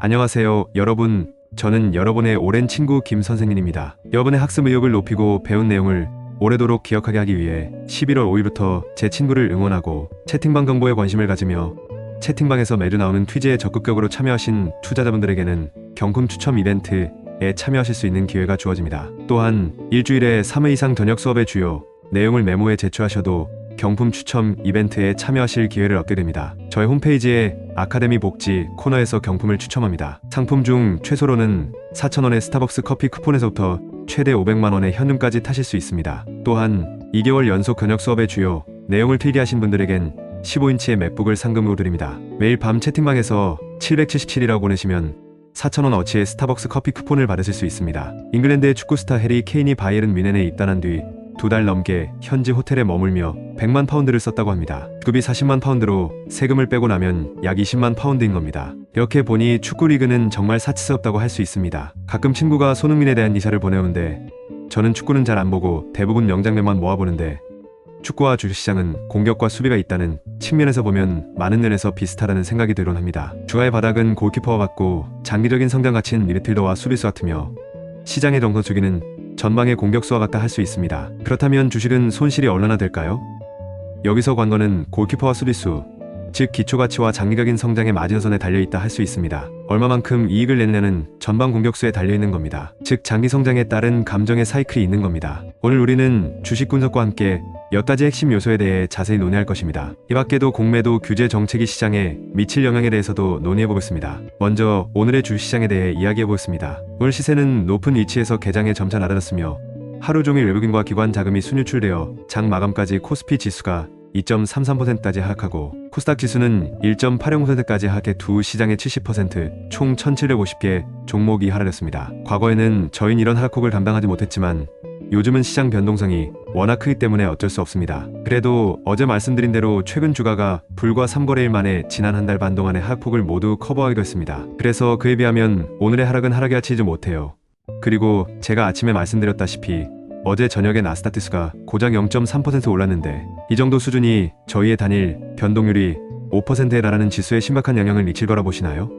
안녕하세요, 여러분. 저는 여러분의 오랜 친구 김 선생님입니다. 여러분의 학습 의욕을 높이고 배운 내용을 오래도록 기억하게 하기 위해 11월 5일부터 제 친구를 응원하고 채팅방 정보에 관심을 가지며 채팅방에서 매주 나오는 퀴즈에 적극적으로 참여하신 투자자분들에게는 경품 추첨 이벤트에 참여하실 수 있는 기회가 주어집니다. 또한 일주일에 3회 이상 저녁 수업의 주요 내용을 메모에 제출하셔도 경품 추첨 이벤트에 참여하실 기회를 얻게 됩니다. 저희 홈페이지에 아카데미 복지 코너에서 경품을 추첨합니다. 상품 중 최소로는 4,000원의 스타벅스 커피 쿠폰에서부터 최대 500만원의 현금까지 타실 수 있습니다. 또한 2개월 연속 저녁 수업의 주요 내용을 필기하신 분들에겐 15인치의 맥북을 상금으로 드립니다. 매일 밤 채팅방에서 777이라고 보내시면 4,000원 어치의 스타벅스 커피 쿠폰을 받으실 수 있습니다. 잉글랜드의 축구 스타 해리 케인이 바이에른 뮌헨에 입단한 뒤 2달 넘게 현지 호텔에 머물며 100만 파운드를 썼다고 합니다. 급이 40만 파운드로 세금을 빼고 나면 약 20만 파운드인 겁니다. 이렇게 보니 축구 리그는 정말 사치스럽다고 할 수 있습니다. 가끔 친구가 손흥민에 대한 기사를 보내오는데 저는 축구는 잘 안 보고 대부분 명장면만 모아보는데 축구와 주식시장은 공격과 수비가 있다는 측면에서 보면 많은 면에서 비슷하다는 생각이 들곤 합니다. 주가의 바닥은 골키퍼와 같고 장기적인 성장 가치는 미드필더와 수비수 같으며 시장의 정서 주기는 전방의 공격수와 같다 할 수 있습니다. 그렇다면 주식은 손실이 얼마나 될까요? 여기서 관건은 골키퍼와 수비수, 즉 기초가치와 장기적인 성장의 마지노선에 달려있다 할 수 있습니다. 얼마만큼 이익을 내느냐는 전방 공격수에 달려있는 겁니다. 즉 장기 성장에 따른 감정의 사이클이 있는 겁니다. 오늘 우리는 주식 분석과 함께 몇 가지 핵심 요소에 대해 자세히 논의할 것입니다. 이 밖에도 공매도 규제 정책이 시장에 미칠 영향에 대해서도 논의해보겠습니다. 먼저 오늘의 주식시장에 대해 이야기해보겠습니다. 오늘 시세는 높은 위치에서 개장에 점차 낮아졌으며 하루 종일 외국인과 기관 자금이 순유출되어 장 마감까지 코스피 지수가 2.33%까지 하락하고 코스닥 지수는 1.80%까지 하락해 두 시장의 70%, 총 1750개 종목이 하락했습니다. 과거에는 저희는 이런 하락폭을 감당하지 못했지만 요즘은 시장 변동성이 워낙 크기 때문에 어쩔 수 없습니다. 그래도 어제 말씀드린 대로 최근 주가가 불과 3거래일 만에 지난 한 달 반 동안의 하락폭을 모두 커버하기도 했습니다. 그래서 그에 비하면 오늘의 하락은 하락에 그치지 못해요. 그리고 제가 아침에 말씀드렸다시피 어제 저녁에 나스닥 지수가 고작 0.3% 올랐는데 이 정도 수준이 저희의 단일 변동률이 5%에 달하는 지수에 심각한 영향을 미칠 거라 보시나요?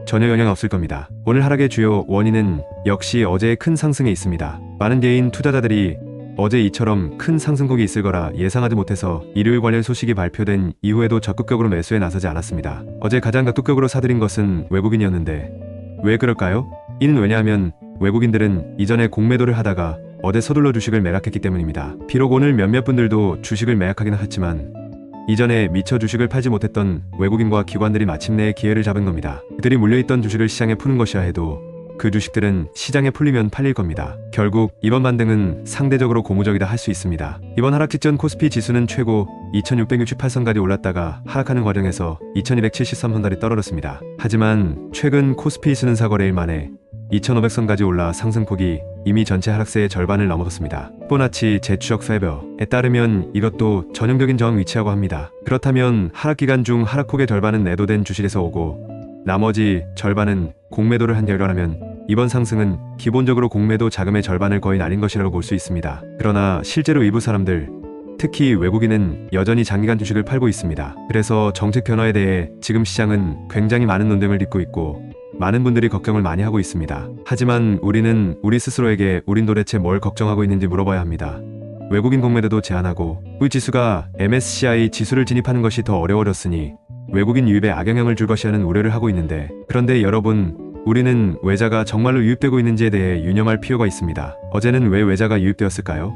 전혀 영향 없을 겁니다. 오늘 하락의 주요 원인은 역시 어제의 큰 상승에 있습니다. 많은 개인 투자자들이 어제 이처럼 큰 상승폭이 있을 거라 예상하지 못해서 일요일 관련 소식이 발표된 이후에도 적극적으로 매수에 나서지 않았습니다. 어제 가장 적극적으로 사들인 것은 외국인이었는데 왜 그럴까요? 이는 왜냐하면 외국인들은 이전에 공매도를 하다가 어제 서둘러 주식을 매락했기 때문입니다. 비록 오늘 몇몇 분들도 주식을 매각하긴 하지만 이전에 미처 주식을 팔지 못했던 외국인과 기관들이 마침내 기회를 잡은 겁니다. 그들이 물려있던 주식을 시장에 푸는 것이야 해도 그 주식들은 시장에 풀리면 팔릴 겁니다. 결국 이번 반등은 상대적으로 고무적이다 할 수 있습니다. 이번 하락 직전 코스피 지수는 최고 2668선까지 올랐다가 하락하는 과정에서 2273선까지 떨어졌습니다. 하지만 최근 코스피 지수는 4거래일 만에 2500선까지 올라 상승폭이 이미 전체 하락세의 절반을 넘어섰습니다. 피보나치 재추적 폐벼에 따르면 이것도 전형적인 저항 위치라고 합니다. 그렇다면 하락 기간 중 하락폭의 절반은 매도된 주식에서 오고 나머지 절반은 공매도를 한 결과라면 이번 상승은 기본적으로 공매도 자금의 절반을 거의 날린 것이라고 볼 수 있습니다. 그러나 실제로 일부 사람들, 특히 외국인은 여전히 장기간 주식을 팔고 있습니다. 그래서 정책 변화에 대해 지금 시장은 굉장히 많은 논쟁을 빚고 있고 많은 분들이 걱정을 많이 하고 있습니다. 하지만 우리는 우리 스스로에게 우린 도대체 뭘 걱정하고 있는지 물어봐야 합니다. 외국인 공매도도 제한하고 우리 지수가 MSCI 지수를 진입하는 것이 더 어려워졌으니 외국인 유입에 악영향을 줄 것이라는 우려를 하고 있는데 그런데 여러분, 우리는 외자가 정말로 유입되고 있는지에 대해 유념할 필요가 있습니다. 어제는 왜 외자가 유입되었을까요?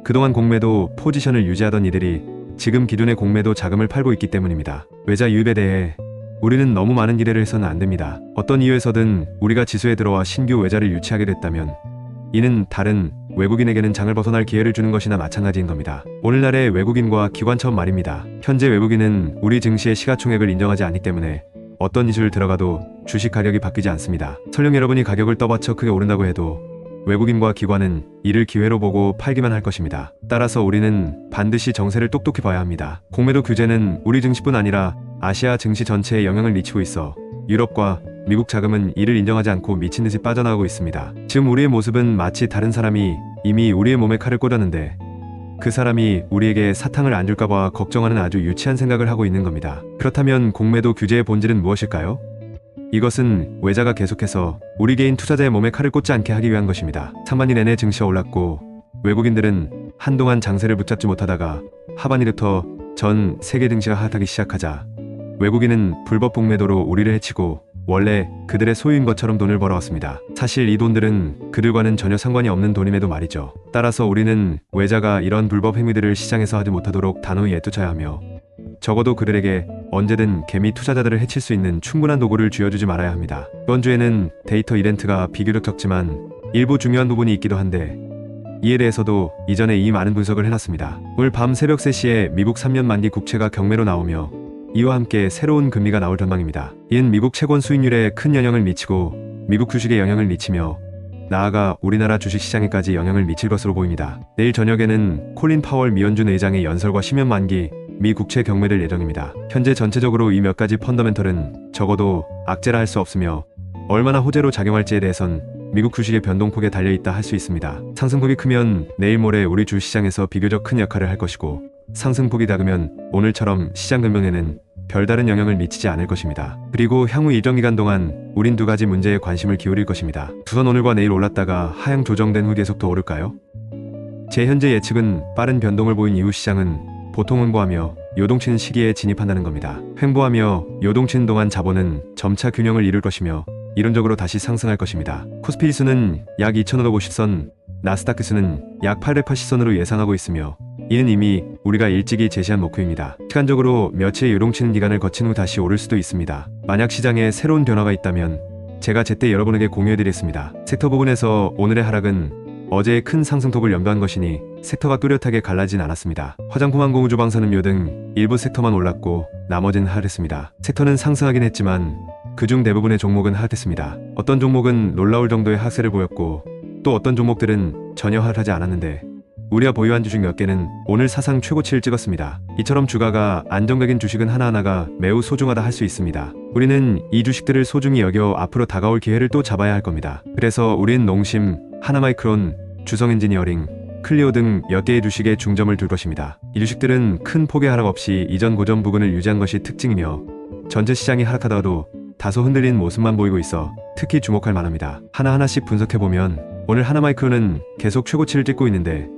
그동안 공매도 포지션을 유지하던 이들이 지금 기존의 공매도 자금을 팔고 있기 때문입니다. 외자 유입에 대해 우리는 너무 많은 기대를 해서는 안 됩니다. 어떤 이유에서든 우리가 지수에 들어와 신규 외자를 유치하게 됐다면 이는 다른 외국인에게는 장을 벗어날 기회를 주는 것이나 마찬가지인 겁니다. 오늘날의 외국인과 기관처럼 말입니다. 현재 외국인은 우리 증시의 시가총액을 인정하지 않기 때문에 어떤 이슈를 들어가도 주식 가격이 바뀌지 않습니다. 설령 여러분이 가격을 떠받쳐 크게 오른다고 해도 외국인과 기관은 이를 기회로 보고 팔기만 할 것입니다. 따라서 우리는 반드시 정세를 똑똑히 봐야 합니다. 공매도 규제는 우리 증시뿐 아니라 아시아 증시 전체에 영향을 미치고 있어 유럽과 미국 자금은 이를 인정하지 않고 미친듯이 빠져나오고 있습니다. 지금 우리의 모습은 마치 다른 사람이 이미 우리의 몸에 칼을 꽂았는데 그 사람이 우리에게 사탕을 안 줄까봐 걱정하는 아주 유치한 생각을 하고 있는 겁니다. 그렇다면 공매도 규제의 본질은 무엇일까요? 이것은 외자가 계속해서 우리 개인 투자자의 몸에 칼을 꽂지 않게 하기 위한 것입니다. 상반기 내내 증시가 올랐고 외국인들은 한동안 장세를 붙잡지 못하다가 하반기부터 전 세계 증시가 하락하기 시작하자 외국인은 불법 복매도로 우리를 해치고 원래 그들의 소유인 것처럼 돈을 벌어왔습니다. 사실 이 돈들은 그들과는 전혀 상관이 없는 돈임에도 말이죠. 따라서 우리는 외자가 이런 불법 행위들을 시장에서 하지 못하도록 단호히 애투쳐야 하며 적어도 그들에게 언제든 개미 투자자들을 해칠 수 있는 충분한 도구를 쥐어주지 말아야 합니다. 이번 주에는 데이터 이벤트가 비교적 적지만 일부 중요한 부분이 있기도 한데 이에 대해서도 이전에 이미 많은 분석을 해놨습니다. 오늘 밤 새벽 3시에 미국 3년 만기 국채가 경매로 나오며 이와 함께 새로운 금리가 나올 전망입니다. 이는 미국 채권 수익률에 큰 영향을 미치고 미국 주식에 영향을 미치며 나아가 우리나라 주식시장에까지 영향을 미칠 것으로 보입니다. 내일 저녁에는 콜린 파월 미연준 의장의 연설과 10년 만기 미 국채 경매될 예정입니다. 현재 전체적으로 이 몇 가지 펀더멘털은 적어도 악재라 할 수 없으며 얼마나 호재로 작용할지에 대해선 미국 주식의 변동폭에 달려있다 할 수 있습니다. 상승폭이 크면 내일 모레 우리 주시장에서 비교적 큰 역할을 할 것이고 상승폭이 작으면 오늘처럼 시장 금융에는 별다른 영향을 미치지 않을 것입니다. 그리고 향후 일정 기간 동안 우린 두 가지 문제에 관심을 기울일 것입니다. 우선 오늘과 내일 올랐다가 하향 조정된 후 계속 더 오를까요? 제 현재 예측은 빠른 변동을 보인 이후 시장은 보통 횡보하며 요동치는 시기에 진입한다는 겁니다. 횡보하며 요동치는 동안 자본은 점차 균형을 이룰 것이며 이론적으로 다시 상승할 것입니다. 코스피 지수는 약 2550선, 나스닥 지수는 약 880선으로 예상하고 있으며 이는 이미 우리가 일찍이 제시한 목표입니다. 시간적으로 며칠의 요동치는 기간을 거친 후 다시 오를 수도 있습니다. 만약 시장에 새로운 변화가 있다면 제가 제때 여러분에게 공유해드리겠습니다. 섹터 부분에서 오늘의 하락은 어제의 큰 상승폭을 연변한 것이니 섹터가 뚜렷하게 갈라진 않았습니다. 화장품, 항공, 우주, 방사능료 등 일부 섹터만 올랐고 나머지는 하락했습니다. 섹터는 상승하긴 했지만 그중 대부분의 종목은 하락했습니다. 어떤 종목은 놀라울 정도의 하락세를 보였고 또 어떤 종목들은 전혀 하락하지 않았는데 우리가 보유한 주식 몇 개는 오늘 사상 최고치를 찍었습니다. 이처럼 주가가 안정적인 주식은 하나하나가 매우 소중하다 할 수 있습니다. 우리는 이 주식들을 소중히 여겨 앞으로 다가올 기회를 또 잡아야 할 겁니다. 그래서 우린 농심, 하나마이크론, 주성엔지니어링, 클리오 등 몇 개의 주식에 중점을 둘 것입니다. 이 주식들은 큰 폭의 하락 없이 이전 고점 부근을 유지한 것이 특징이며 전체 시장이 하락하다가도 다소 흔들린 모습만 보이고 있어 특히 주목할 만합니다. 하나하나씩 분석해보면 오늘 하나마이크론은 계속 최고치를 찍고 있는데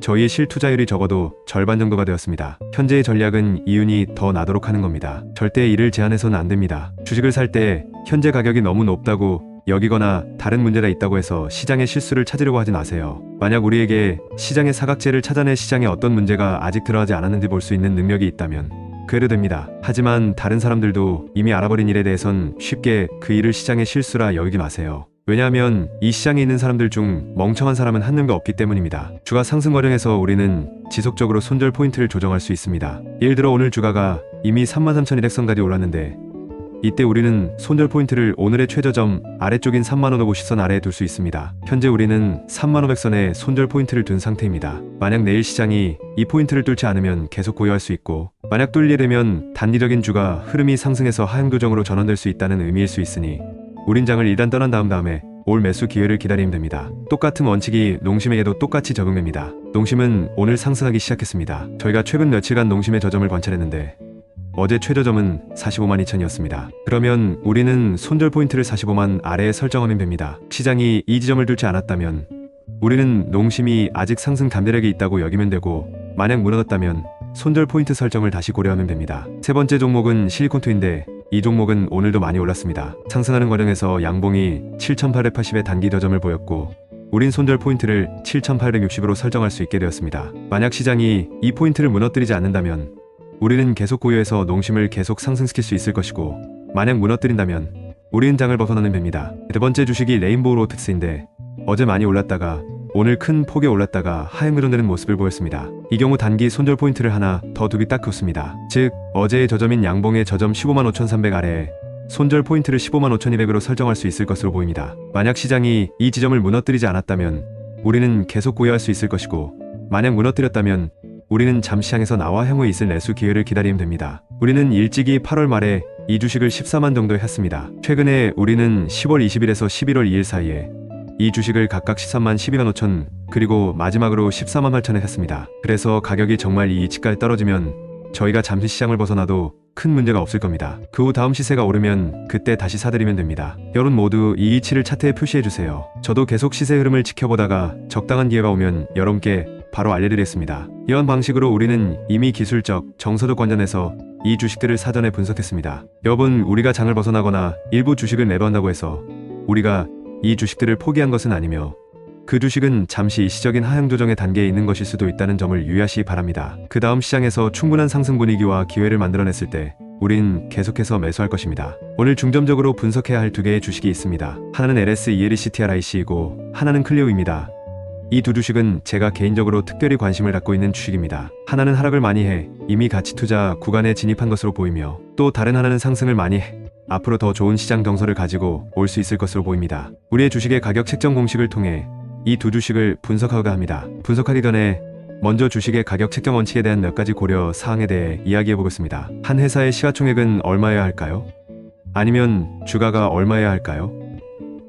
저희의 실투자율이 적어도 절반 정도가 되었습니다. 현재의 전략은 이윤이 더 나도록 하는 겁니다. 절대 이를 제한해서는 안 됩니다. 주식을 살 때 현재 가격이 너무 높다고 여기거나 다른 문제가 있다고 해서 시장의 실수를 찾으려고 하지 마세요. 만약 우리에게 시장의 사각지대를 찾아내 시장에 어떤 문제가 아직 드러나지 않았는지 볼 수 있는 능력이 있다면 그래도 됩니다. 하지만 다른 사람들도 이미 알아버린 일에 대해선 쉽게 그 일을 시장의 실수라 여기지 마세요. 왜냐하면 이 시장에 있는 사람들 중 멍청한 사람은 한 명도 없기 때문입니다. 주가 상승 과정에서 우리는 지속적으로 손절 포인트를 조정할 수 있습니다. 예를 들어 오늘 주가가 이미 33,100선까지 올랐는데 이때 우리는 손절 포인트를 오늘의 최저점 아래쪽인 35,50선 아래에 둘 수 있습니다. 현재 우리는 35,100선에 손절 포인트를 둔 상태입니다. 만약 내일 시장이 이 포인트를 뚫지 않으면 계속 고요할 수 있고 만약 뚫리게 되면 단기적인 주가 흐름이 상승해서 하향 조정으로 전환될 수 있다는 의미일 수 있으니 우린 장을 일단 떠난 다음에 올 매수 기회를 기다리면 됩니다. 똑같은 원칙이 농심에게도 똑같이 적용됩니다. 농심은 오늘 상승하기 시작했습니다. 저희가 최근 며칠간 농심의 저점을 관찰했는데 어제 최저점은 452,000이었습니다. 그러면 우리는 손절 포인트를 45만 아래에 설정하면 됩니다. 시장이 이 지점을 뚫지 않았다면 우리는 농심이 아직 상승 잠재력이 있다고 여기면 되고 만약 무너졌다면 손절 포인트 설정을 다시 고려하면 됩니다. 세 번째 종목은 실리콘투인데 이 종목은 오늘도 많이 올랐습니다. 상승하는 과정에서 양봉이 7,880의 단기 저점을 보였고 우린 손절 포인트를 7,860으로 설정할 수 있게 되었습니다. 만약 시장이 이 포인트를 무너뜨리지 않는다면 우리는 계속 고요해서 농심을 계속 상승시킬 수 있을 것이고 만약 무너뜨린다면 우리는 장을 벗어나는 뱀입니다. 네 번째 주식이 레인보우 로보틱스인데 어제 많이 올랐다가 오늘 큰 폭에 올랐다가 하향 조정되는 모습을 보였습니다. 이 경우 단기 손절 포인트를 하나 더 두기 딱 좋습니다. 즉 어제의 저점인 양봉의 저점 155,300 아래에 손절 포인트를 155,200으로 설정할 수 있을 것으로 보입니다. 만약 시장이 이 지점을 무너뜨리지 않았다면 우리는 계속 고요할 수 있을 것이고 만약 무너뜨렸다면 우리는 잠시 향해서 나와 향후에 있을 매수 기회를 기다리면 됩니다. 우리는 일찍이 8월 말에 이 주식을 14만 정도에 했습니다. 최근에 우리는 10월 20일에서 11월 2일 사이에 이 주식을 각각 13만 12만 5천 그리고 마지막으로 14만 8천에 했습니다. 그래서 가격이 정말 이 이치까지 떨어지면 저희가 잠시 시장을 벗어나도 큰 문제가 없을 겁니다. 그 후 다음 시세가 오르면 그때 다시 사드리면 됩니다. 여러분 모두 이 이치를 차트에 표시해주세요. 저도 계속 시세 흐름을 지켜보다가 적당한 기회가 오면 여러분께 바로 알려드리겠습니다. 이런 방식으로 우리는 이미 기술적, 정서적 관점에서 이 주식들을 사전에 분석했습니다. 여러분, 우리가 장을 벗어나거나 일부 주식을 매도한다고 해서 우리가 이 주식들을 포기한 것은 아니며 그 주식은 잠시 일시적인 하향 조정의 단계에 있는 것일 수도 있다는 점을 유의하시기 바랍니다. 그 다음 시장에서 충분한 상승 분위기와 기회를 만들어냈을 때 우린 계속해서 매수할 것입니다. 오늘 중점적으로 분석해야 할 두 개의 주식이 있습니다. 하나는 LS ELCTRIC이고 하나는 클리오입니다. 이 두 주식은 제가 개인적으로 특별히 관심을 갖고 있는 주식입니다. 하나는 하락을 많이 해 이미 가치 투자 구간에 진입한 것으로 보이며 또 다른 하나는 상승을 많이 해 앞으로 더 좋은 시장 정서를 가지고 올 수 있을 것으로 보입니다. 우리의 주식의 가격 책정 공식을 통해 이 두 주식을 분석하고자 합니다. 분석하기 전에 먼저 주식의 가격 책정 원칙에 대한 몇 가지 고려 사항에 대해 이야기해 보겠습니다. 한 회사의 시가총액은 얼마여야 할까요? 아니면 주가가 얼마여야 할까요?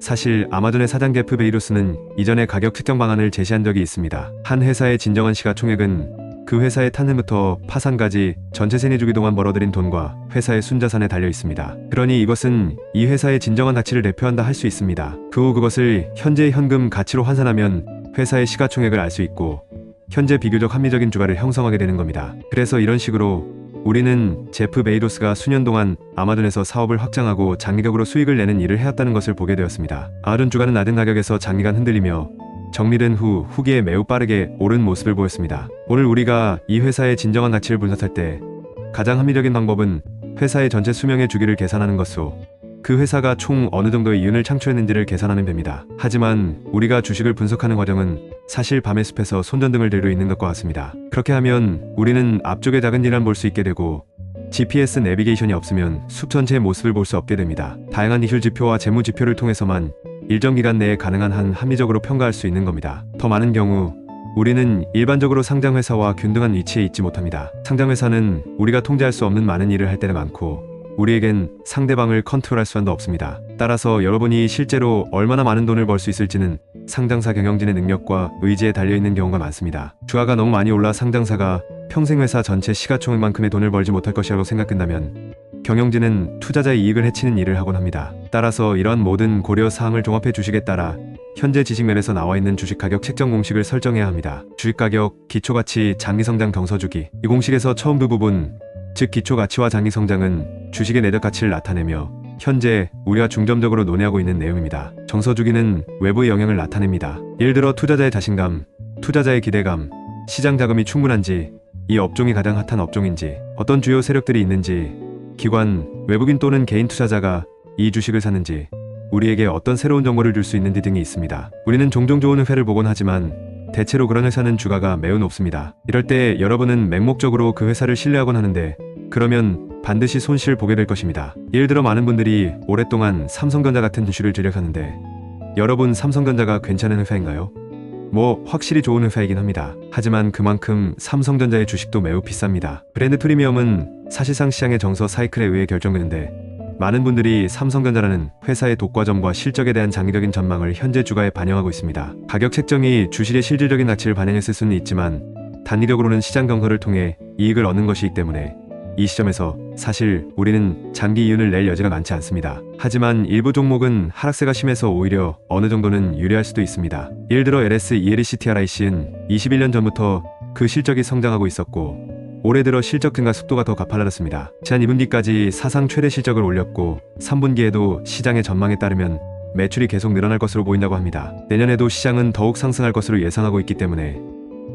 사실 아마존의 사장 제프 베이로스는 이전에 가격 책정 방안을 제시한 적이 있습니다. 한 회사의 진정한 시가총액은 그 회사의 탄생부터 파산까지 전체 세네 주기 동안 벌어들인 돈과 회사의 순자산에 달려 있습니다. 그러니 이것은 이 회사의 진정한 가치를 대표한다 할 수 있습니다. 그 후 그것을 현재의 현금 가치로 환산하면 회사의 시가총액을 알 수 있고 현재 비교적 합리적인 주가를 형성하게 되는 겁니다. 그래서 이런 식으로 우리는 제프 베이로스가 수년 동안 아마존에서 사업을 확장하고 장기적으로 수익을 내는 일을 해왔다는 것을 보게 되었습니다. 아마존 주가는 낮은 가격에서 장기간 흔들리며 정리된 후 후기에 매우 빠르게 오른 모습을 보였습니다. 오늘 우리가 이 회사의 진정한 가치를 분석할 때 가장 합리적인 방법은 회사의 전체 수명의 주기를 계산하는 것으로 그 회사가 총 어느 정도의 이윤을 창출했는지를 계산하면 됩니다. 하지만 우리가 주식을 분석하는 과정은 사실 밤의 숲에서 손전등을 들고 있는 것과 같습니다. 그렇게 하면 우리는 앞쪽의 작은 일만 볼 수 있게 되고 GPS 내비게이션이 없으면 숲 전체의 모습을 볼 수 없게 됩니다. 다양한 기술 지표와 재무 지표를 통해서만 일정 기간 내에 가능한 한 합리적으로 평가할 수 있는 겁니다. 더 많은 경우 우리는 일반적으로 상장회사와 균등한 위치에 있지 못합니다. 상장회사는 우리가 통제할 수 없는 많은 일을 할 때가 많고 우리에겐 상대방을 컨트롤할 수단도 없습니다. 따라서 여러분이 실제로 얼마나 많은 돈을 벌 수 있을지는 상장사 경영진의 능력과 의지에 달려있는 경우가 많습니다. 주가가 너무 많이 올라 상장사가 평생 회사 전체 시가총액만큼의 돈을 벌지 못할 것이라고 생각된다면 경영진은 투자자의 이익을 해치는 일을 하곤 합니다. 따라서 이러한 모든 고려사항을 종합해 주식에 따라 현재 지식면에서 나와있는 주식 가격 책정 공식을 설정해야 합니다. 주식가격, 기초가치, 장기성장 경서주기. 이 공식에서 처음 두 부분, 즉 기초가치와 장기성장은 주식의 내적 가치를 나타내며 현재 우리가 중점적으로 논의하고 있는 내용입니다. 정서주기는 외부의 영향을 나타냅니다. 예를 들어 투자자의 자신감, 투자자의 기대감, 시장 자금이 충분한지, 이 업종이 가장 핫한 업종인지, 어떤 주요 세력들이 있는지, 기관, 외국인 또는 개인 투자자가 이 주식을 사는지, 우리에게 어떤 새로운 정보를 줄 수 있는지 등이 있습니다. 우리는 종종 좋은 회를 보곤 하지만 대체로 그런 회사는 주가가 매우 높습니다. 이럴 때 여러분은 맹목적으로 그 회사를 신뢰하곤 하는데 그러면 반드시 손실을 보게 될 것입니다. 예를 들어 많은 분들이 오랫동안 삼성전자 같은 주식을 들여가는데 여러분 삼성전자가 괜찮은 회사인가요? 확실히 좋은 회사이긴 합니다. 하지만 그만큼 삼성전자의 주식도 매우 비쌉니다. 브랜드 프리미엄은 사실상 시장의 정서 사이클에 의해 결정되는데 많은 분들이 삼성전자라는 회사의 독과점과 실적에 대한 장기적인 전망을 현재 주가에 반영하고 있습니다. 가격 책정이 주식의 실질적인 가치를 반영했을 수는 있지만 단기적으로는 시장 경서를 통해 이익을 얻는 것이기 때문에 이 시점에서 사실 우리는 장기 이윤을 낼 여지가 많지 않습니다. 하지만 일부 종목은 하락세가 심해서 오히려 어느 정도는 유리할 수도 있습니다. 예를 들어 LS ELCTRIC는 21년 전부터 그 실적이 성장하고 있었고 올해 들어 실적 증가 속도가 더 가팔라졌습니다. 지난 2분기까지 사상 최대 실적을 올렸고 3분기에도 시장의 전망에 따르면 매출이 계속 늘어날 것으로 보인다고 합니다. 내년에도 시장은 더욱 상승할 것으로 예상하고 있기 때문에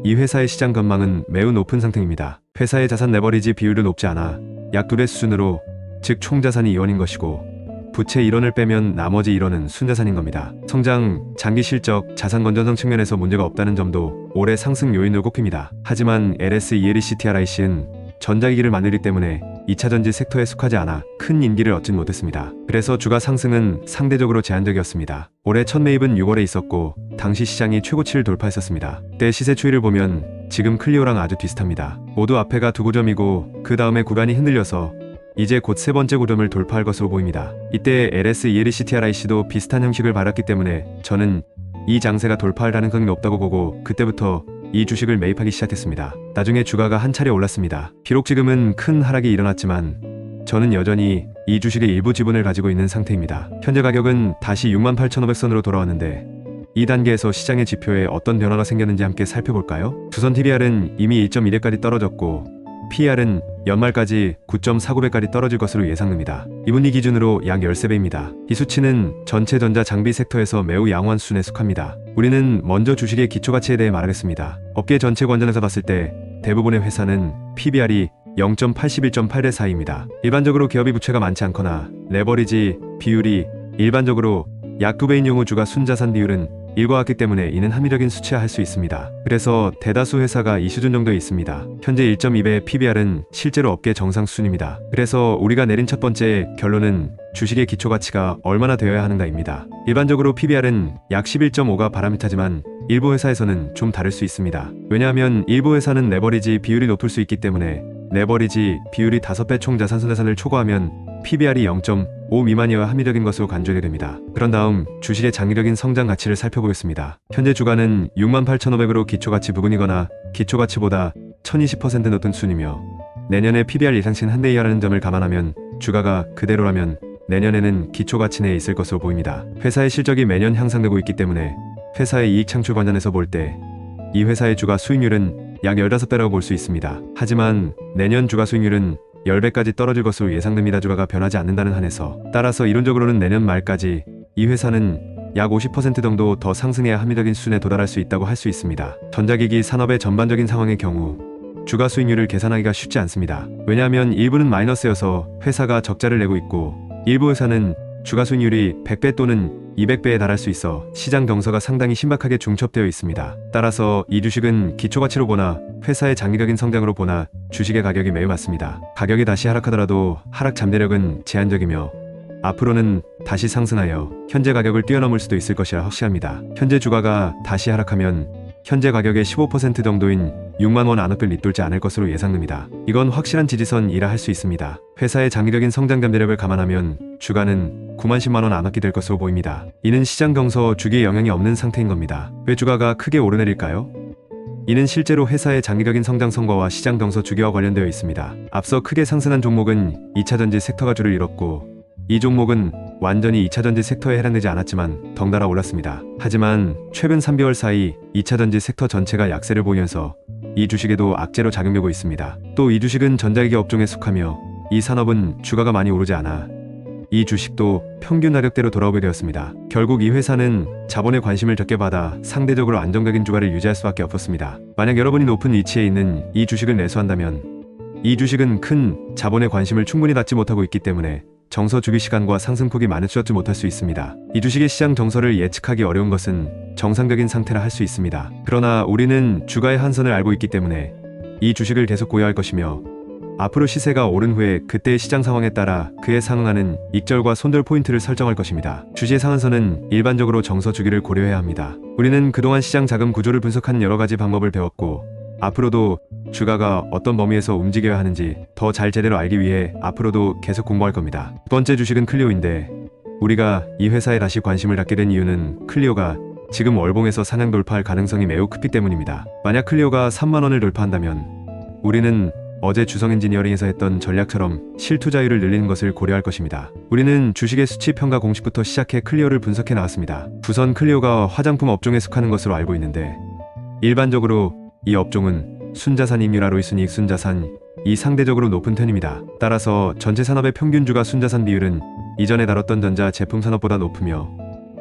이 회사의 시장 전망은 매우 높은 상승입니다. 회사의 자산 레버리지 비율은 높지 않아 약 2배 수준으로, 즉 총자산이 2원인 것이고 부채 1원을 빼면 나머지 1원은 순자산인 겁니다. 성장, 장기 실적, 자산 건전성 측면에서 문제가 없다는 점도 올해 상승 요인으로 꼽힙니다. 하지만 LS ELCTRIC는 전자기기를 만들기 때문에 2차전지 섹터에 속하지 않아 큰 인기를 얻진 못했습니다. 그래서 주가 상승은 상대적으로 제한적이었습니다. 올해 첫 매입은 6월에 있었고 당시 시장이 최고치를 돌파했었습니다. 그때 시세 추이를 보면 지금 클리오랑 아주 비슷합니다. 모두 앞에가 두 고점이고 그 다음에 구간이 흔들려서 이제 곧 세 번째 고점을 돌파할 것으로 보입니다. 이때 LS ELCTRIC도 비슷한 형식을 밟았기 때문에 저는 이 장세가 돌파할 가능성이 높다고 보고 그때부터 이 주식을 매입하기 시작했습니다. 나중에 주가가 한 차례 올랐습니다. 비록 지금은 큰 하락이 일어났지만 저는 여전히 이 주식의 일부 지분을 가지고 있는 상태입니다. 현재 가격은 다시 68,500선으로 돌아왔는데 이 단계에서 시장의 지표에 어떤 변화가 생겼는지 함께 살펴볼까요? 두선 TBR은 이미 1.1회까지 떨어졌고 PER은 연말까지 9.49배까지 떨어질 것으로 예상됩니다. 이분기 기준으로 약 13배입니다. 이 수치는 전체 전자 장비 섹터에서 매우 양호한 수준에 속합니다. 우리는 먼저 주식의 기초가치에 대해 말하겠습니다. 업계 전체 관점에서 봤을 때 대부분의 회사는 PBR이 0.81.8대 사이입니다. 일반적으로 기업이 부채가 많지 않거나 레버리지 비율이 일반적으로 약 2배인 경우 주가 순자산 비율은 1과 같기 때문에 이는 합리적인 수치라 할 수 있습니다. 그래서 대다수 회사가 이 수준 정도에 있습니다. 현재 1.2배 PBR은 실제로 업계 정상 수준입니다. 그래서 우리가 내린 첫 번째 결론은 주식의 기초가치가 얼마나 되어야 하는가입니다. 일반적으로 PBR은 약 11.5가 바람직하지만 일부 회사에서는 좀 다를 수 있습니다. 왜냐하면 일부 회사는 레버리지 비율이 높을 수 있기 때문에 레버리지 비율이 5배 총 자산 순자산을 초과하면 PBR이 0.5 미만이어야 합리적인 것으로 간주하게 됩니다. 그런 다음 주식의 장기적인 성장 가치를 살펴보겠습니다. 현재 주가는 68,500으로 기초가치 부근이거나 기초가치보다 1020% 높은 수준이며 내년에 PBR 예상치는 한 배 이하라는 점을 감안하면 주가가 그대로라면 내년에는 기초가치 내에 있을 것으로 보입니다. 회사의 실적이 매년 향상되고 있기 때문에 회사의 이익 창출 관점에서 볼 때 이 회사의 주가 수익률은 약 15배라고 볼 수 있습니다. 하지만 내년 주가 수익률은 10배까지 떨어질 것으로 예상됩니다. 주가가 변하지 않는다는 한에서. 따라서 이론적으로는 내년 말까지 이 회사는 약 50% 정도 더 상승해야 합리적인 수준에 도달할 수 있다고 할 수 있습니다. 전자기기 산업의 전반적인 상황의 경우 주가 수익률을 계산하기가 쉽지 않습니다. 왜냐하면 일부는 마이너스여서 회사가 적자를 내고 있고 일부 회사는 주가 수익률이 100배 또는 200배에 달할 수 있어 시장 경서가 상당히 신박하게 중첩되어 있습니다. 따라서 이 주식은 기초가치로 보나 회사의 장기적인 성장으로 보나 주식의 가격이 매우 맞습니다. 가격이 다시 하락하더라도 하락 잠재력은 제한적이며 앞으로는 다시 상승하여 현재 가격을 뛰어넘을 수도 있을 것이라 확실합니다. 현재 주가가 다시 하락하면 현재 가격의 15% 정도인 6만원 안팎을 잇돌지 않을 것으로 예상됩니다. 이건 확실한 지지선이라 할 수 있습니다. 회사의 장기적인 성장 잠재력을 감안하면 주가는 9만 10만원 안팎이 될 것으로 보입니다. 이는 시장 경서 주기에 영향이 없는 상태인 겁니다. 왜 주가가 크게 오르내릴까요? 이는 실제로 회사의 장기적인 성장 성과와 시장 경서 주기와 관련되어 있습니다. 앞서 크게 상승한 종목은 2차전지 섹터가 주를 이뤘고 이 종목은 완전히 2차전지 섹터에 해당되지 않았지만 덩달아 올랐습니다. 하지만 최근 3개월 사이 2차전지 섹터 전체가 약세를 보이면서 이 주식에도 악재로 작용되고 있습니다. 또 이 주식은 전자기기 업종에 속하며 이 산업은 주가가 많이 오르지 않아 이 주식도 평균 가격대로 돌아오게 되었습니다. 결국 이 회사는 자본의 관심을 적게 받아 상대적으로 안정적인 주가를 유지할 수밖에 없었습니다. 만약 여러분이 높은 위치에 있는 이 주식을 매수한다면 이 주식은 큰 자본의 관심을 충분히 받지 못하고 있기 때문에 정서 주기 시간과 상승폭이 많아지지 못할 수 있습니다. 이 주식의 시장 정서를 예측하기 어려운 것은 정상적인 상태라 할 수 있습니다. 그러나 우리는 주가의 한선을 알고 있기 때문에 이 주식을 계속 고려할 것이며 앞으로 시세가 오른 후에 그때의 시장 상황에 따라 그에 상응하는 익절과 손절 포인트를 설정할 것입니다. 주식의 상한선은 일반적으로 정서 주기를 고려해야 합니다. 우리는 그동안 시장 자금 구조를 분석한 여러 가지 방법을 배웠고 앞으로도 주가가 어떤 범위에서 움직여야 하는지 더 잘 제대로 알기 위해 앞으로도 계속 공부할 겁니다. 두 번째 주식은 클리오인데 우리가 이 회사에 다시 관심을 갖게 된 이유는 클리오가 지금 월봉에서 상향 돌파할 가능성이 매우 크기 때문입니다. 만약 클리오가 3만원을 돌파한다면 우리는 어제 주성엔지니어링에서 했던 전략처럼 실투자율을 늘리는 것을 고려할 것입니다. 우리는 주식의 수치 평가 공식부터 시작해 클리오를 분석해 나왔습니다. 우선 클리오가 화장품 업종에 속하는 것으로 알고 있는데 일반적으로 이 업종은 순자산임률 ROE 순이익 순자산이 상대적으로 높은 편입니다. 따라서 전체 산업의 평균 주가 순자산 비율은 이전에 다뤘던 전자 제품 산업보다 높으며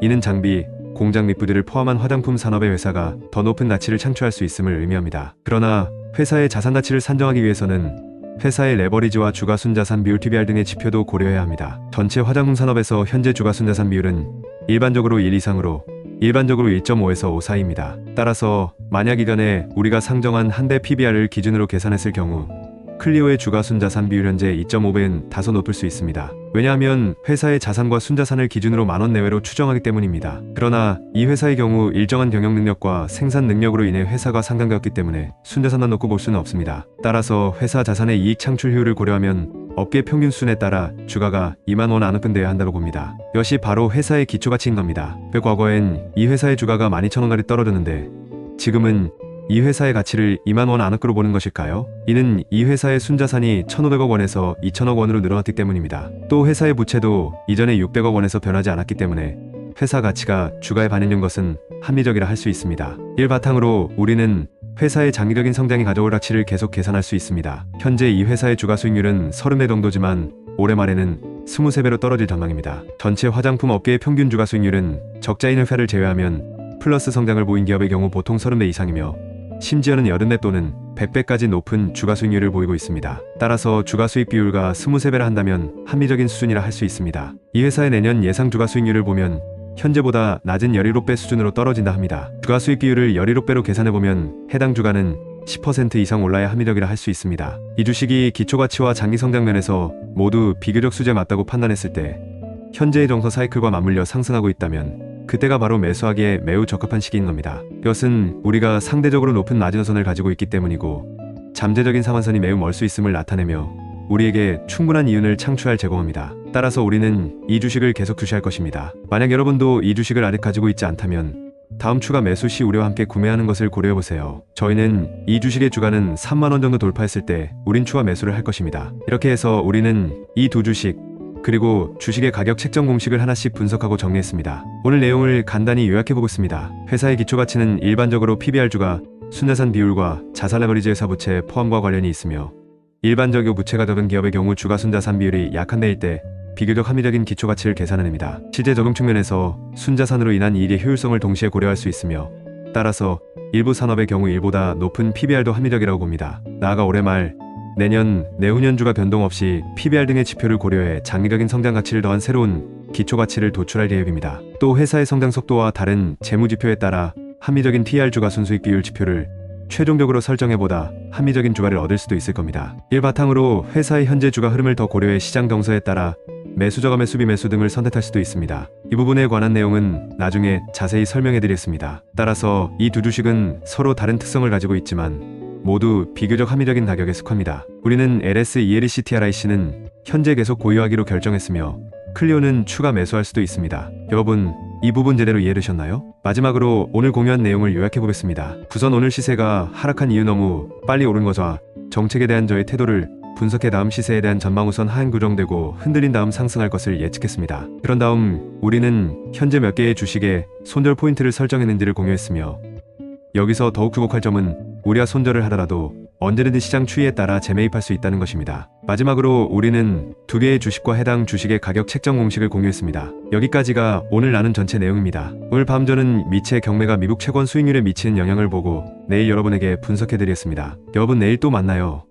이는 장비, 공장 및 부지를 포함한 화장품 산업의 회사가 더 높은 가치를 창출할 수 있음을 의미합니다. 그러나 회사의 자산 가치를 산정하기 위해서는 회사의 레버리지와 주가 순자산 비율 TBR 등의 지표도 고려해야 합니다. 전체 화장품 산업에서 현재 주가 순자산 비율은 일반적으로 1 이상으로 일반적으로 1.5에서 5 사이입니다. 따라서 만약 이전에 우리가 상정한 한 대 PBR을 기준으로 계산했을 경우 클리오의 주가 순자산 비율 현재 2.5배는 다소 높을 수 있습니다. 왜냐하면 회사의 자산과 순자산을 기준으로 만원 내외로 추정하기 때문입니다. 그러나 이 회사의 경우 일정한 경영 능력과 생산 능력으로 인해 회사가 상강되었기 때문에 순자산만 놓고 볼 수는 없습니다. 따라서 회사 자산의 이익 창출 효율을 고려하면 업계 평균 수준에 따라 주가가 2만원 안팎은 되어야 한다고 봅니다. 이것이 바로 회사의 기초가치인 겁니다. 과거엔 이 회사의 주가가 12,000원까지 떨어졌는데 지금은 이 회사의 가치를 2만 원 안팎으로 보는 것일까요? 이는 이 회사의 순자산이 1,500억 원에서 2,000억 원으로 늘어났기 때문입니다. 또 회사의 부채도 이전에 600억 원에서 변하지 않았기 때문에 회사 가치가 주가에 반영된 것은 합리적이라 할 수 있습니다. 이를 바탕으로 우리는 회사의 장기적인 성장이 가져올 가치를 계속 계산할 수 있습니다. 현재 이 회사의 주가 수익률은 30배 정도지만 올해 말에는 23배로 떨어질 전망입니다. 전체 화장품 업계의 평균 주가 수익률은 적자인 회사를 제외하면 플러스 성장을 보인 기업의 경우 보통 30배 이상이며 심지어는 80배 또는 100배까지 높은 주가 수익률을 보이고 있습니다. 따라서 주가 수익 비율과 23배를 한다면 합리적인 수준이라 할 수 있습니다. 이 회사의 내년 예상 주가 수익률을 보면 현재보다 낮은 17배 수준으로 떨어진다 합니다. 주가 수익 비율을 17배로 계산해보면 해당 주가는 10% 이상 올라야 합리적이라 할 수 있습니다. 이 주식이 기초가치와 장기 성장 면에서 모두 비교적 수준에 맞다고 판단했을 때 현재의 정서 사이클과 맞물려 상승하고 있다면 그때가 바로 매수하기에 매우 적합한 시기인 겁니다. 이것은 우리가 상대적으로 높은 마지노선을 가지고 있기 때문이고 잠재적인 상한선이 매우 멀 수 있음을 나타내며 우리에게 충분한 이윤을 창출할 제공합니다. 따라서 우리는 이 주식을 계속 투시할 것입니다. 만약 여러분도 이 주식을 아직 가지고 있지 않다면 다음 추가 매수 시 우리와 함께 구매하는 것을 고려해보세요. 저희는 이 주식의 주가는 3만원 정도 돌파했을 때 우린 추가 매수를 할 것입니다. 이렇게 해서 우리는 이 두 주식 그리고 주식의 가격 책정 공식을 하나씩 분석하고 정리했습니다. 오늘 내용을 간단히 요약해보겠습니다. 회사의 기초가치는 일반적으로 PBR주가, 순자산 비율과 자산 레버리지 회사 부채 포함과 관련이 있으며 일반적이고 부채가 적은 기업의 경우 주가 순자산 비율이 약한 데일 때 비교적 합리적인 기초가치를 계산해냅니다. 실제 적용 측면에서 순자산으로 인한 이익의 효율성을 동시에 고려할 수 있으며 따라서 일부 산업의 경우 일보다 높은 PBR도 합리적이라고 봅니다. 나아가 올해 말, 내년, 내후년 주가 변동 없이 PBR 등의 지표를 고려해 장기적인 성장 가치를 더한 새로운 기초가치를 도출할 계획입니다. 또 회사의 성장 속도와 다른 재무지표에 따라 합리적인 TR 주가 순수익 비율 지표를 최종적으로 설정해보다 합리적인 주가를 얻을 수도 있을 겁니다. 이를 바탕으로 회사의 현재 주가 흐름을 더 고려해 시장 정서에 따라 매수 저가 매수 비매수 등을 선택할 수도 있습니다. 이 부분에 관한 내용은 나중에 자세히 설명해드리겠습니다. 따라서 이 두 주식은 서로 다른 특성을 가지고 있지만 모두 비교적 합리적인 가격에 속합니다. 우리는 LS ELECTRIC는 현재 계속 보유하기로 결정했으며 클리오는 추가 매수할 수도 있습니다. 여러분, 이 부분 제대로 이해되셨나요? 마지막으로 오늘 공유한 내용을 요약해보겠습니다. 우선 오늘 시세가 하락한 이유 너무 빨리 오른 것과 정책에 대한 저의 태도를 분석해 다음 시세에 대한 전망 우선 하향 교정되고 흔들린 다음 상승할 것을 예측했습니다. 그런 다음 우리는 현재 몇 개의 주식에 손절 포인트를 설정했는지를 공유했으며 여기서 더욱 주목할 점은 우리가 손절을 하더라도 언제든지 시장 추이에 따라 재매입할 수 있다는 것입니다. 마지막으로 우리는 두 개의 주식과 해당 주식의 가격 책정 공식을 공유했습니다. 여기까지가 오늘 나눈 전체 내용입니다. 오늘 밤 저는 미채 경매가 미국 채권 수익률에 미치는 영향을 보고 내일 여러분에게 분석해드리겠습니다. 여러분 내일 또 만나요.